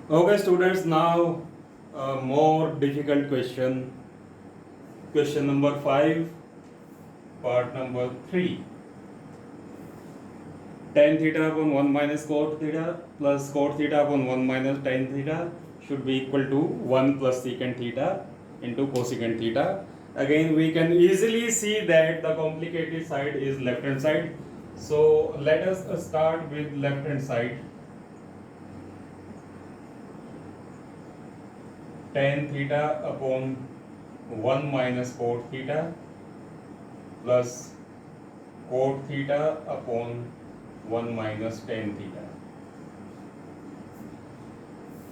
Okay, students, now a more difficult question. Question number 5, part number 3. Tan theta upon 1 minus cot theta plus cot theta upon 1 minus tan theta should be equal to 1 plus secant theta into cosecant theta. Again, we can easily see that the complicated side is left hand side. So let us start with left hand side. Tan theta upon 1 minus cot theta plus cot theta upon 1 minus tan theta.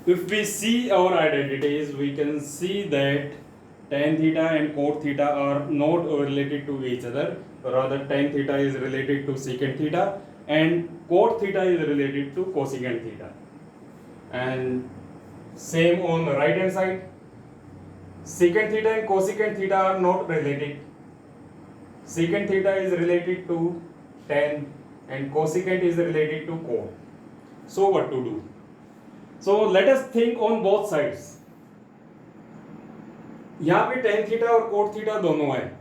If we see our identities, we can see that tan theta and cot theta are not related to each other. Rather, tan theta is related to secant theta and cot theta is related to cosecant theta. And same on the right hand side, secant theta and cosecant theta are not related. Secant theta is related to tan and cosecant is related to cot. So what to do? So let us think on both sides. यहाँ पे tan theta और cot theta दोनों है.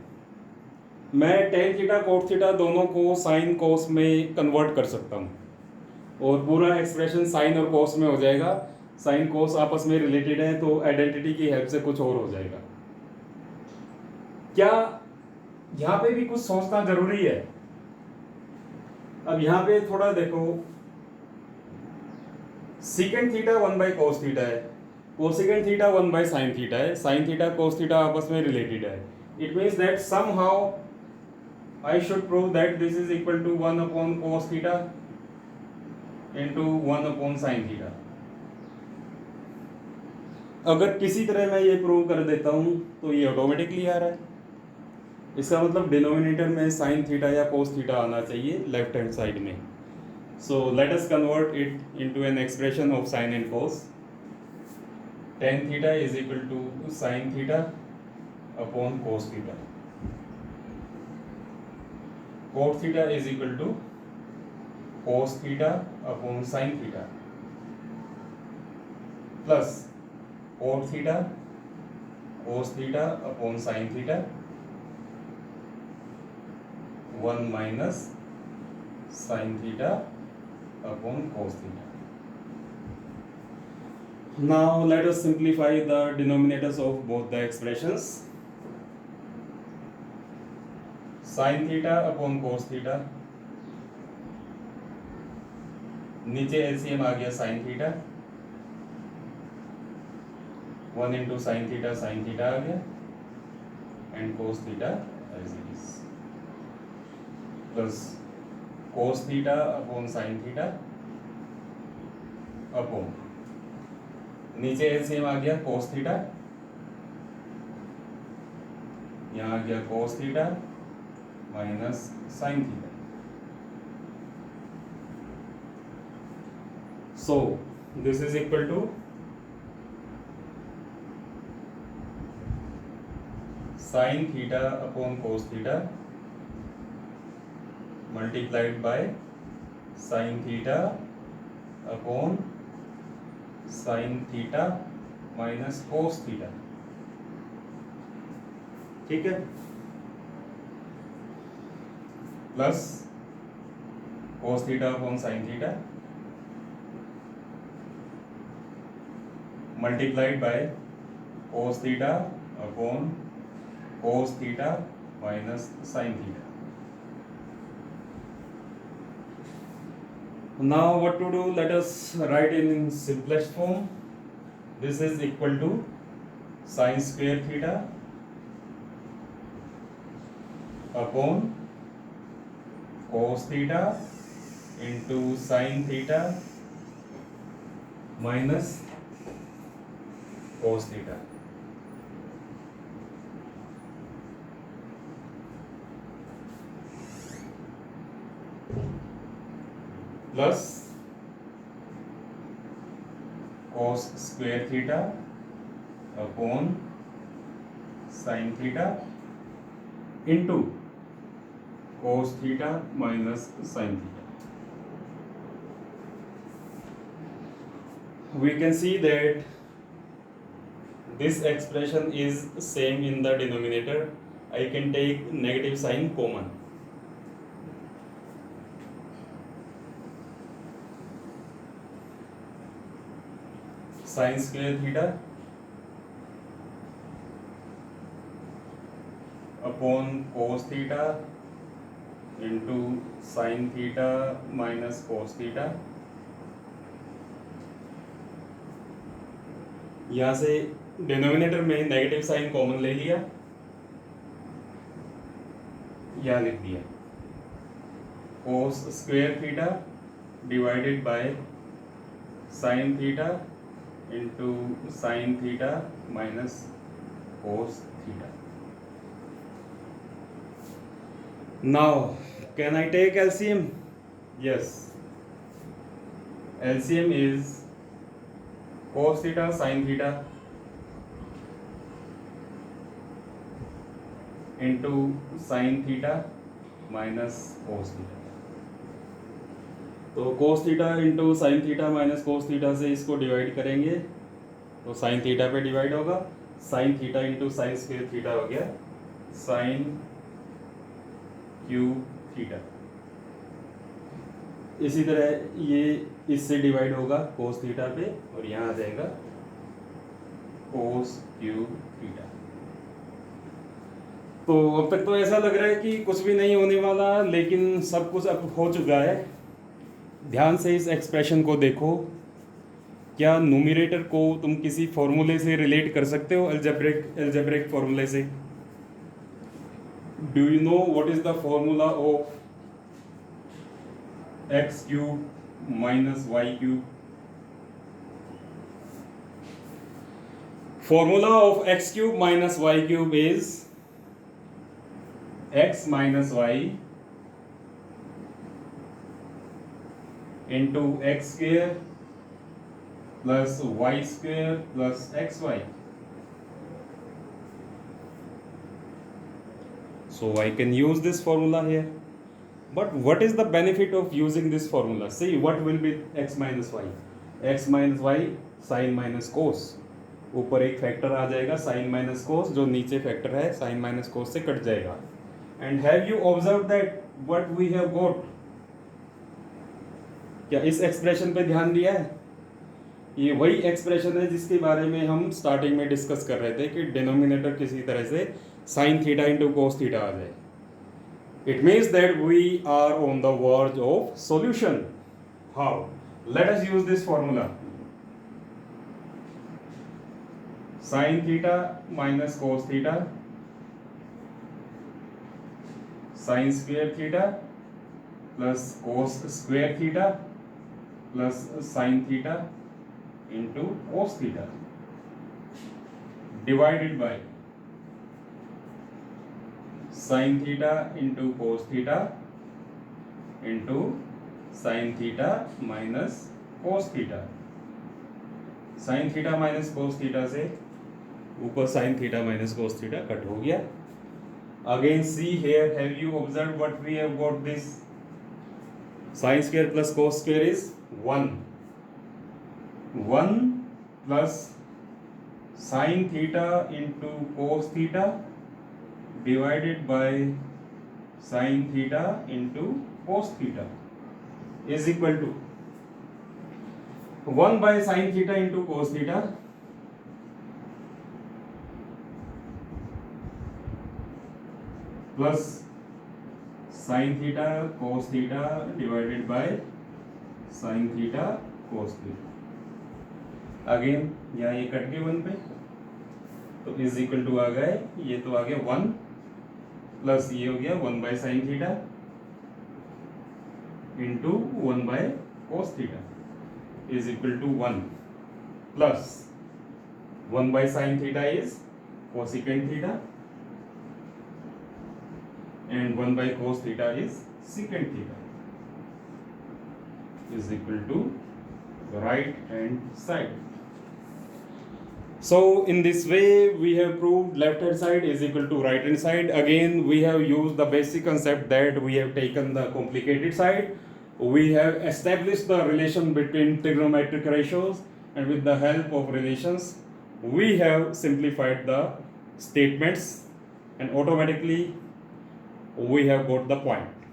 मैं tan theta cot theta दोनों को sin cos में convert कर सकता हूँ और पूरा एक्सप्रेशन sin और cos में हो जाएगा. sin cos आपस में रिलेटेड है तो आइडेंटिटी की हेल्प से कुछ और हो जाएगा. क्या यहाँ पे भी कुछ सोचना जरूरी है? अब यहाँ पे थोड़ा देखो, secant theta 1 by cos theta है, cosecant theta 1 by sin theta है, sin थीटा cos थीटा आपस में रिलेटेड है. It means that somehow I should prove that this is equal to 1 upon cos theta into 1 upon sin theta. अगर किसी तरह मैं ये प्रूव कर देता हूँ तो ये ऑटोमेटिकली आ रहा है. इसका मतलब डिनोमिनेटर में sin थीटा या cos थीटा आना चाहिए लेफ्ट हैंड साइड में. So let us convert it into an expression of sin and cos. Tan theta is equal to sin theta upon cos theta. Cot theta is equal to cos theta upon sin theta plus cot theta cos theta upon sin theta 1 minus sin theta upon cos theta. Now let us simplify the denominators of both the expressions. Sin theta upon cos theta, नीचे LCM आ गया sin theta, 1 into sin theta आ गया and cos theta as it is plus cos theta upon sin theta upon नीचे LCM आ गया cos theta, यहाँ आ गया cos theta minus sin theta. So this is equal to sin theta upon cos theta multiplied by sin theta upon sin theta minus cos theta. ठीक है, plus cos theta upon sin theta multiplied by cos theta upon cos theta minus sin theta. Now what to do? Let us write in simplest form. This is equal to sin square theta upon cos theta into sin theta minus cos theta. Plus cos square theta upon sin theta into cos theta minus sin theta. we can see that this expression is same in the denominator. I can take negative sign common. Sin square theta upon cos theta into sin theta minus cos theta. यहाँ से denominator में negative sign common ले लिया, यहाँ लिख दिया cos square theta divided bye sin theta into sin theta minus cos theta. Now can I take LCM? Yes. LCM is cos theta sin theta into sin theta minus cos theta. तो cos theta into sine theta minus cos theta से इसको divide करेंगे तो sine theta पे divide होगा, sign theta into sign square theta हो गया sine cube theta. इसी तरह ये इससे डिवाइड होगा कोस थीटा पे और यहाँ आ जाएगा कोस क्यूब थीटा। तो अब तक तो ऐसा लग रहा है कि कुछ भी नहीं होने वाला, लेकिन सब कुछ अब हो चुका है। ध्यान से इस एक्सप्रेशन को देखो, क्या न्यूमरेटर को तुम किसी फॉर्मूले से रिलेट कर सकते हो, अलजेब्रिक फॉर्मूले से? Do you know what is the formula of x cube minus y cube? Formula of x cube minus y cube is x minus y into x square plus y square plus xy. So I can use this formula here. But what is the benefit of using this formula? See what will be x minus y. x minus y sin minus cos. ऊपर एक factor आ जाएगा sin minus cos, जो नीचे factor है sin minus cos से cut जाएगा. And have you observed that what we have got? क्या इस एक्सप्रेशन पे ध्यान दिया है? ये वही एक्सप्रेशन है जिसके बारे में हम स्टार्टिंग में डिस्कस कर रहे थे कि डिनोमिनेटर किसी तरह से sine theta into cos theta आ जाए. It means that we are on the verge of solution. How? Let us use this formula. Sine theta minus cos theta sine square theta plus cos square theta plus sine theta into cos theta divided by sine theta into cos theta into sine theta minus cos theta. Sine theta minus cos theta से ऊपर sine theta minus cos theta cut हो गया. Again see here, have you observe what we have got? This sin square plus cos square is 1. 1 plus sin theta into cos theta divided by sin theta into cos theta is equal to 1 by sin theta into cos theta plus sin theta cos theta divided by sin theta cos theta. Again यहाँ ये cut गए 1 पे तो is equal to आ गए, ये तो आ गया 1 plus ये हो गया 1 by sine theta into 1 by cos theta is equal to 1 plus 1 by sine theta is cosecant theta and 1 by cos theta is secant theta is equal to right hand side. So in this way we have proved left hand side is equal to right hand side. Again we have used the basic concept that we have taken the complicated side. We have established the relation between trigonometric ratios and with the help of relations we have simplified the statements and automatically we have got the point.